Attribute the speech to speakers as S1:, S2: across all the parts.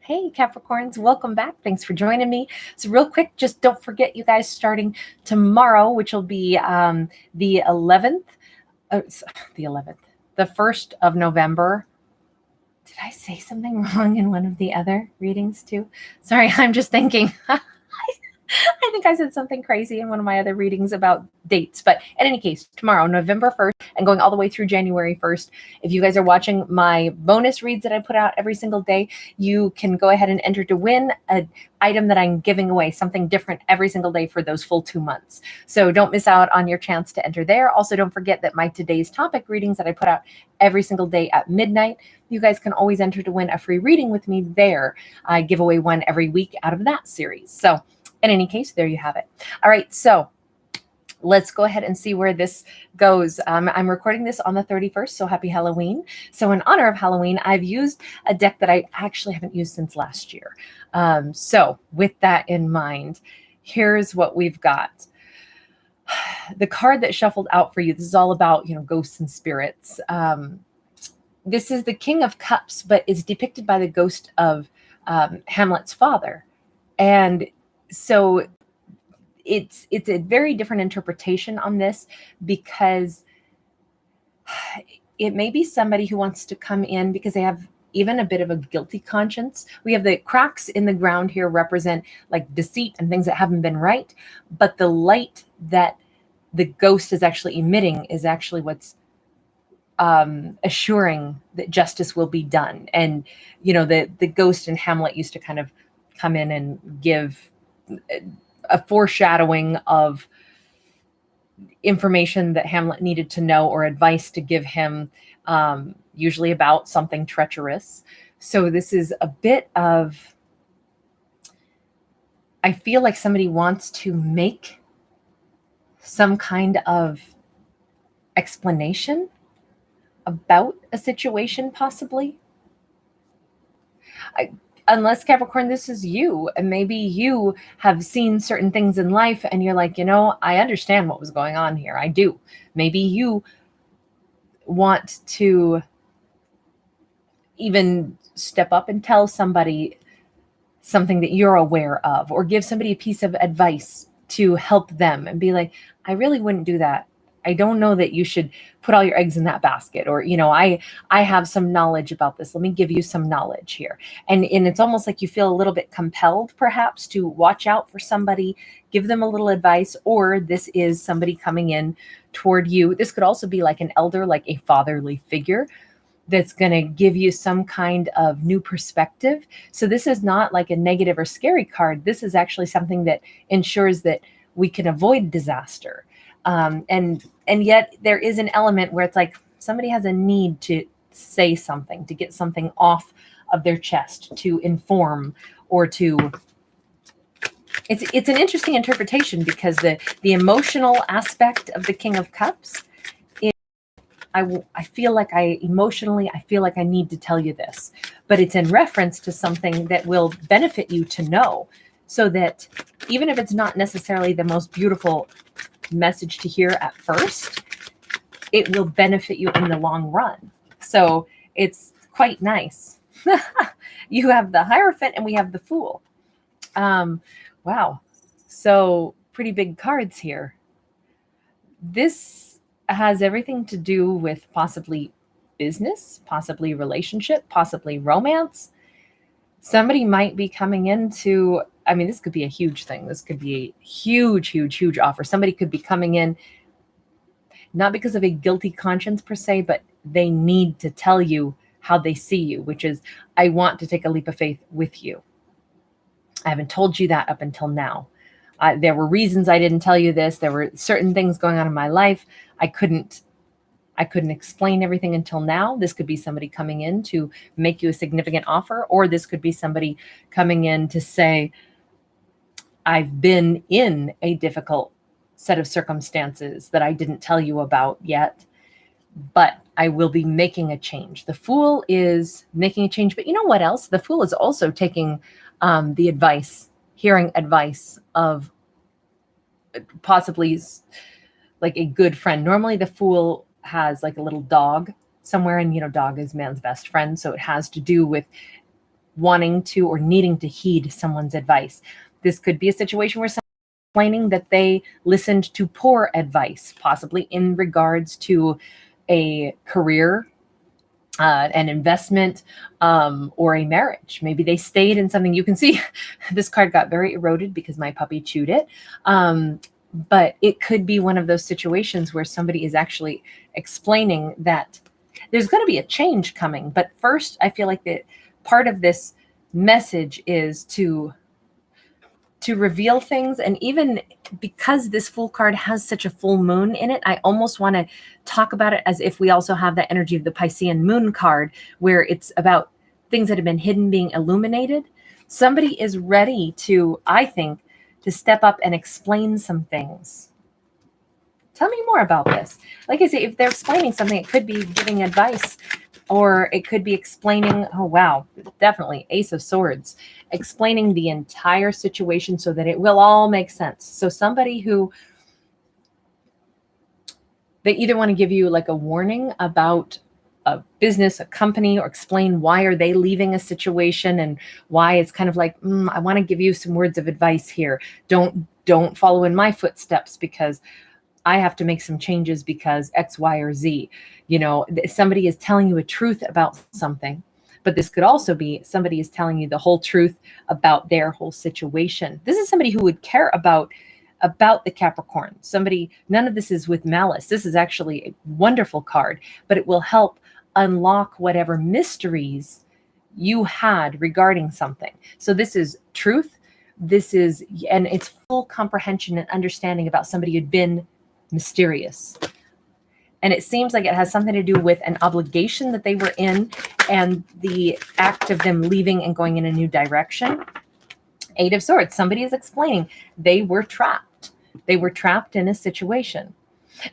S1: Hey Capricorns, welcome back. Thanks for joining me. So real quick, just don't forget you guys starting tomorrow, which will be the 11th, the 1st of November. Did I say something wrong in one of the other readings too? Sorry, I'm just thinking. I think I said something crazy in one of my other readings about dates. But in any case, tomorrow, November 1st, and going all the way through January 1st. If you guys are watching my bonus reads that I put out every single day, you can go ahead and enter to win an item that I'm giving away, something different every single day for those full 2 months. So don't miss out on your chance to enter there. Also, don't forget that my today's topic readings that I put out every single day at midnight, you guys can always enter to win a free reading with me there. I give away one every week out of that series. So in any case, there you have it. All right, so let's go ahead and see where this goes. I'm recording this on the 31st, so happy Halloween. So in honor of Halloween, I've used a deck that I actually haven't used since last year. So with that in mind, here's what we've got. The card that shuffled out for you, this is all about, ghosts and spirits. This is the King of Cups, but it's depicted by the ghost of Hamlet's father. And so it's a very different interpretation on this, because it may be somebody who wants to come in because they have even a bit of a guilty conscience. We have the cracks in the ground here represent like deceit and things that haven't been right, but the light that the ghost is actually emitting is actually what's assuring that justice will be done. And the ghost in Hamlet used to kind of come in and give a foreshadowing of information that Hamlet needed to know, or advice to give him, usually about something treacherous. So this is a bit of, I feel like somebody wants to make some kind of explanation about a situation, possibly. Unless, Capricorn, this is you, and maybe you have seen certain things in life and you're like, I understand what was going on here. I do. Maybe you want to even step up and tell somebody something that you're aware of, or give somebody a piece of advice to help them and be like, I really wouldn't do that. I don't know that you should put all your eggs in that basket. Or, I have some knowledge about this. Let me give you some knowledge here. And it's almost like you feel a little bit compelled, perhaps, to watch out for somebody, give them a little advice, or this is somebody coming in toward you. This could also be like an elder, like a fatherly figure that's going to give you some kind of new perspective. So this is not like a negative or scary card. This is actually something that ensures that we can avoid disaster. And yet there is an element where it's like somebody has a need to say something, to get something off of their chest, to inform, or to, it's an interesting interpretation, because the emotional aspect of the King of Cups is, I feel like I feel like I need to tell you this, but it's in reference to something that will benefit you to know, so that even if it's not necessarily the most beautiful message to hear at first, it will benefit you in the long run. So it's quite nice. You have the Hierophant and we have the Fool. Wow. So pretty big cards here. This has everything to do with possibly business, possibly relationship, possibly romance. Somebody might be coming into, this could be a huge thing. This could be a huge, huge, huge offer. Somebody could be coming in, not because of a guilty conscience per se, but they need to tell you how they see you, which is, I want to take a leap of faith with you. I haven't told you that up until now. There were reasons I didn't tell you this. There were certain things going on in my life. I couldn't explain everything until now. This could be somebody coming in to make you a significant offer, or this could be somebody coming in to say, I've been in a difficult set of circumstances that I didn't tell you about yet, but I will be making a change. The Fool is making a change, but you know what else? The Fool is also taking the advice, hearing advice of possibly like a good friend. Normally the Fool has like a little dog somewhere, and dog is man's best friend, so it has to do with wanting to or needing to heed someone's advice. This could be a situation where someone's complaining that they listened to poor advice, possibly in regards to a career, an investment, or a marriage. Maybe they stayed in something. You can see this card got very eroded because my puppy chewed it. But it could be one of those situations where somebody is actually explaining that there's going to be a change coming. But first, I feel like that part of this message is to reveal things. And even because this Fool card has such a full moon in it, I almost want to talk about it as if we also have that energy of the Piscean moon card, where it's about things that have been hidden being illuminated. Somebody is ready to, I think, to step up and explain some things. Tell me more about this. Like I say, if they're explaining something, it could be giving advice, or it could be explaining, oh, wow, definitely Ace of Swords, explaining the entire situation so that it will all make sense. So somebody who, they either want to give you like a warning about a business, a company, or explain why are they leaving a situation and why it's kind of like, I want to give you some words of advice here. Don't follow in my footsteps because I have to make some changes because X, Y, or Z. You know, somebody is telling you a truth about something, but this could also be somebody is telling you the whole truth about their whole situation. This is somebody who would care about the Capricorn. Somebody, none of this is with malice. This is actually a wonderful card, but it will help unlock whatever mysteries you had regarding something. So this is truth. This is, and it's full comprehension and understanding about somebody who'd been mysterious. And it seems like it has something to do with an obligation that they were in and the act of them leaving and going in a new direction. Eight of Swords, somebody is explaining they were trapped. They were trapped in a situation.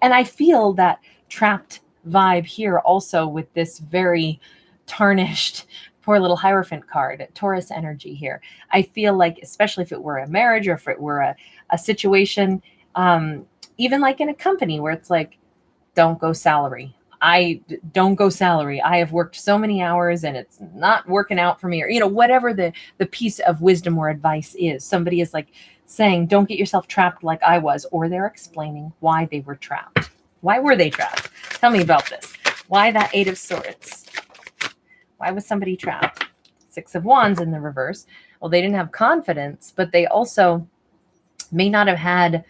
S1: And I feel that trapped vibe here also with this very tarnished, poor little Hierophant card, Taurus energy here. I feel like, especially if it were a marriage or if it were a situation, even like in a company where it's like, don't go salary. Don't go salary. I have worked so many hours and it's not working out for me, or, you know, whatever the piece of wisdom or advice is. Somebody is like saying, don't get yourself trapped like I was, or they're explaining why they were trapped. Why were they trapped? Tell me about this. Why that Eight of Swords? Why was somebody trapped? Six of Wands in the reverse. Well, they didn't have confidence, but they also may not have had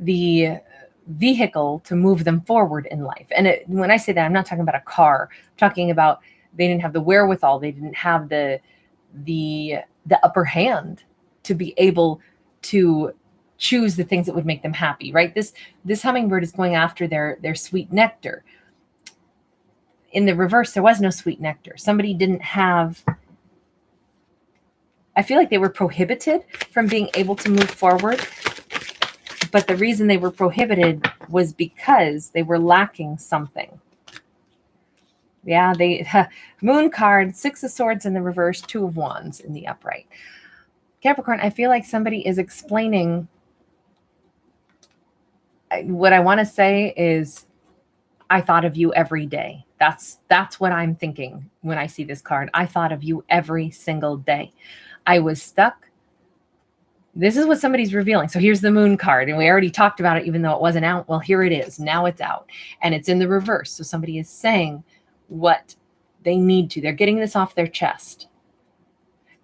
S1: the vehicle to move them forward in life. And when I say that, I'm not talking about a car. I'm talking about they didn't have the wherewithal. They didn't have the upper hand to be able to choose the things that would make them happy, right? This hummingbird is going after their sweet nectar. In the reverse, there was no sweet nectar. Somebody didn't have, I feel like they were prohibited from being able to move forward. But the reason they were prohibited was because they were lacking something. Yeah, Moon card, Six of Swords in the reverse, Two of Wands in the upright. Capricorn, I feel like somebody is explaining. What I want to say is, I thought of you every day. That's what I'm thinking when I see this card. I thought of you every single day. I was stuck. This is what somebody's revealing. So here's the Moon card, and we already talked about it, even though it wasn't out. Well, here it is. Now it's out, and it's in the reverse. So somebody is saying what they need to. They're getting this off their chest.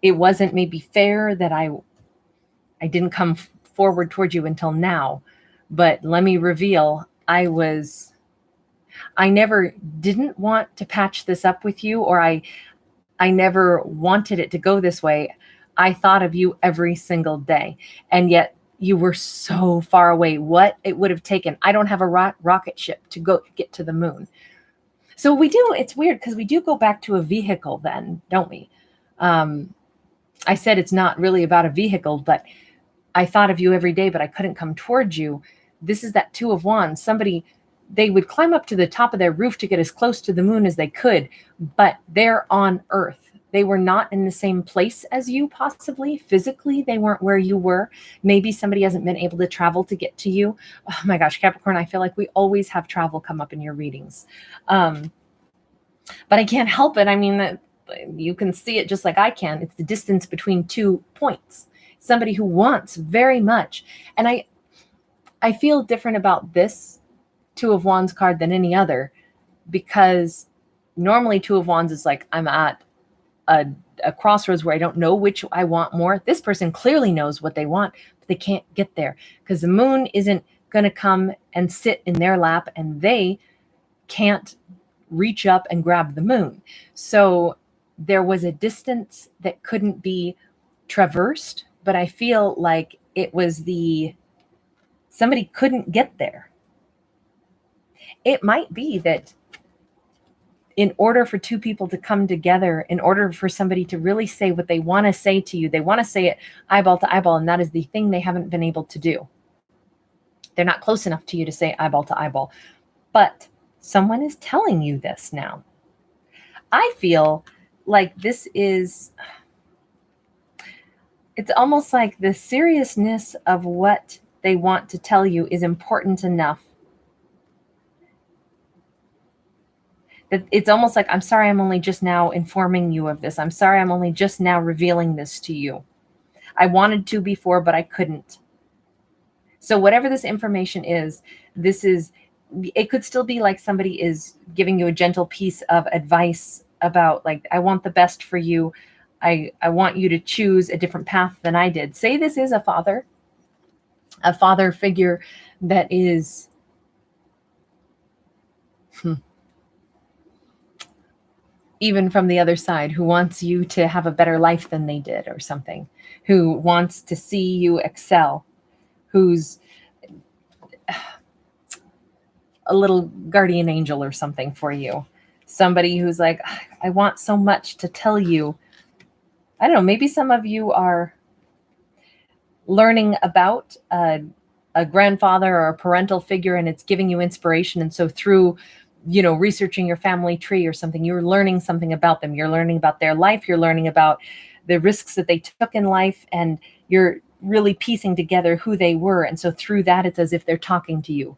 S1: It wasn't maybe fair that I didn't come forward towards you until now, but let me reveal, I never didn't want to patch this up with you, or I never wanted it to go this way. I thought of you every single day, and yet you were so far away. What it would have taken. I don't have a rocket ship to go get to the moon. So we do, it's weird because we do go back to a vehicle then, don't we? I said it's not really about a vehicle, but I thought of you every day, but I couldn't come towards you. This is that Two of Wands. Somebody, they would climb up to the top of their roof to get as close to the moon as they could, but they're on Earth. They were not in the same place as you, possibly. Physically, they weren't where you were. Maybe somebody hasn't been able to travel to get to you. Oh my gosh, Capricorn, I feel like we always have travel come up in your readings. But I can't help it. I mean, you can see it just like I can. It's the distance between 2 points. Somebody who wants very much. And I feel different about this Two of Wands card than any other, because normally Two of Wands is like, I'm at a crossroads where I don't know which I want more. This person clearly knows what they want, but they can't get there because the moon isn't going to come and sit in their lap, and they can't reach up and grab the moon. So there was a distance that couldn't be traversed, but I feel like it was somebody couldn't get there. It might be that in order for two people to come together, in order for somebody to really say what they want to say to you, they want to say it eyeball to eyeball, and that is the thing they haven't been able to do. They're not close enough to you to say eyeball to eyeball, but someone is telling you this now. I feel like it's almost like the seriousness of what they want to tell you is important enough that it's almost like, I'm sorry, I'm only just now informing you of this. I'm sorry, I'm only just now revealing this to you. I wanted to before, but I couldn't. So whatever this information is, it could still be like somebody is giving you a gentle piece of advice about, like, I want the best for you. I want you to choose a different path than I did. Say this is a father figure that is, even from the other side, who wants you to have a better life than they did or something, who wants to see you excel, who's a little guardian angel or something for you. Somebody who's like, I want so much to tell you. I don't know, maybe some of you are learning about a grandfather or a parental figure, and it's giving you inspiration. And so through researching your family tree or something, you're learning something about them. You're learning about their life. You're learning about the risks that they took in life, and you're really piecing together who they were. And so through that, it's as if they're talking to you,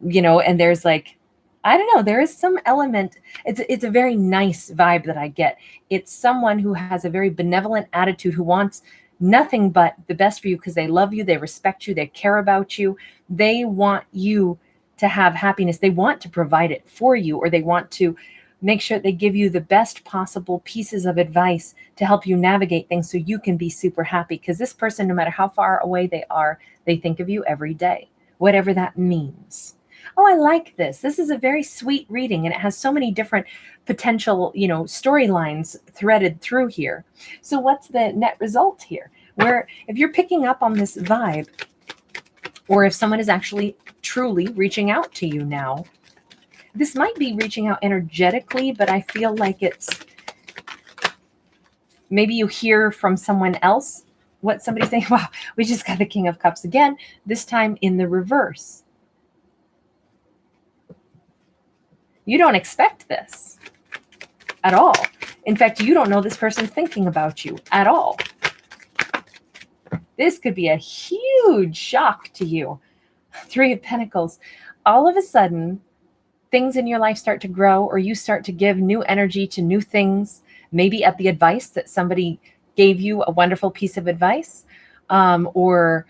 S1: and there's like, I don't know, there is some element. It's a very nice vibe that I get. It's someone who has a very benevolent attitude, who wants nothing but the best for you because they love you, they respect you, they care about you. They want you to have happiness. They want to provide it for you, or they want to make sure they give you the best possible pieces of advice to help you navigate things so you can be super happy. Because this person, no matter how far away they are, they think of you every day, whatever that means. Oh, I like this. This is a very sweet reading, and it has so many different potential, storylines threaded through here. So what's the net result here? Where if you're picking up on this vibe, or if someone is actually truly reaching out to you now, this might be reaching out energetically, but I feel like it's maybe you hear from someone else what somebody's saying. Wow, we just got the King of Cups again, this time in the reverse. You don't expect this at all. In fact, you don't know this person's thinking about you at all. This could be a huge shock to you. Three of Pentacles. All of a sudden, things in your life start to grow, or you start to give new energy to new things, maybe at the advice that somebody gave you, a wonderful piece of advice, or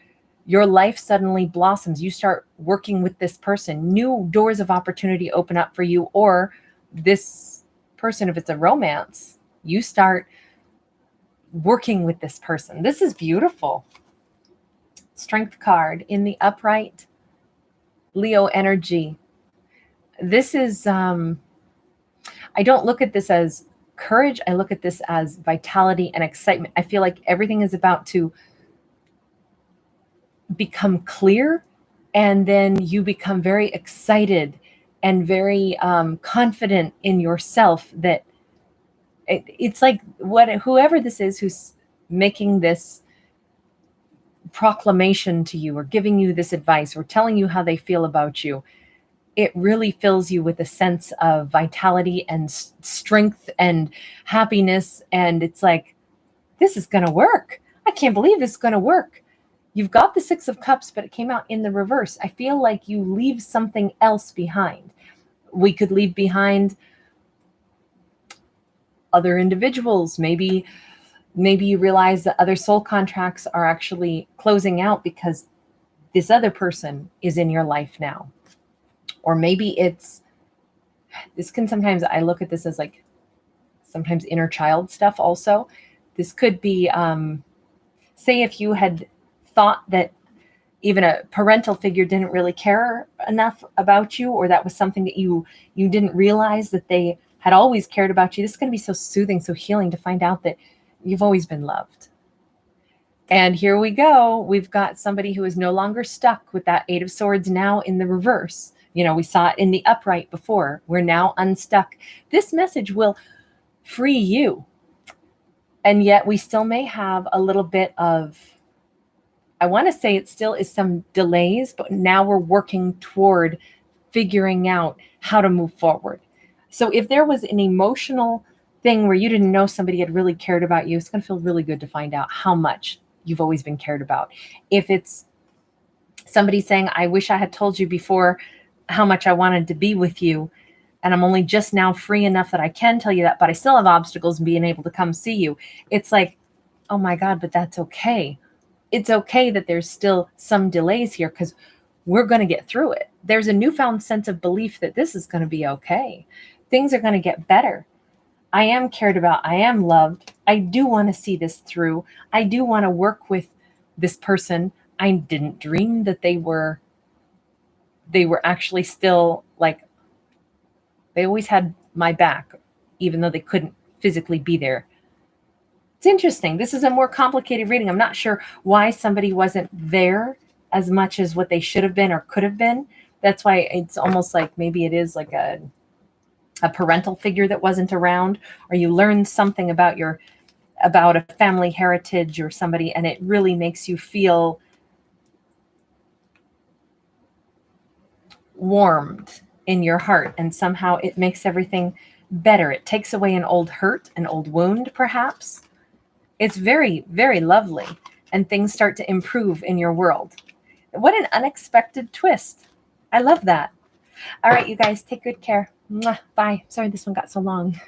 S1: your life suddenly blossoms. You start working with this person. New doors of opportunity open up for you, or this person, if it's a romance, you start working with this person. This is beautiful. Strength card in the upright, Leo energy. This is, I don't look at this as courage. I look at this as vitality and excitement. I feel like everything is about to become clear, and then you become very excited and very confident in yourself that it's like whoever this is who's making this proclamation to you, or giving you this advice, or telling you how they feel about you, it really fills you with a sense of vitality and strength and happiness. And it's like, this is going to work. I can't believe this is going to work. You've got the Six of Cups, but it came out in the reverse. I feel like you leave something else behind. We could leave behind other individuals. Maybe you realize that other soul contracts are actually closing out because this other person is in your life now. Or maybe this can sometimes, I look at this as like sometimes inner child stuff also. This could be, say if you had thought that even a parental figure didn't really care enough about you, or that was something that you didn't realize that they had always cared about you. This is going to be so soothing, so healing to find out that you've always been loved. And here we go. We've got somebody who is no longer stuck with that Eight of Swords now in the reverse. You know, we saw it in the upright before. We're now unstuck. This message will free you. And yet we still may have a little bit of, I want to say it still is some delays, but now we're working toward figuring out how to move forward. So if there was an emotional thing where you didn't know somebody had really cared about you, it's going to feel really good to find out how much you've always been cared about. If it's somebody saying, I wish I had told you before how much I wanted to be with you, and I'm only just now free enough that I can tell you that, but I still have obstacles in being able to come see you. It's like, oh my God, but that's okay. It's okay that there's still some delays here because we're going to get through it. There's a newfound sense of belief that this is going to be okay. Things are going to get better. I am cared about. I am loved. I do want to see this through. I do want to work with this person. I didn't dream that they were actually still like, they always had my back, even though they couldn't physically be there. It's interesting. This is a more complicated reading. I'm not sure why somebody wasn't there as much as what they should have been or could have been. That's why it's almost like maybe it is like a parental figure that wasn't around, or you learn something about a family heritage or somebody, and it really makes you feel warmed in your heart, and somehow it makes everything better. It takes away an old hurt, an old wound, perhaps. It's very, very lovely, and things start to improve in your world. What an unexpected twist. I love that. All right, you guys, take good care. Mwah. Bye. Sorry this one got so long.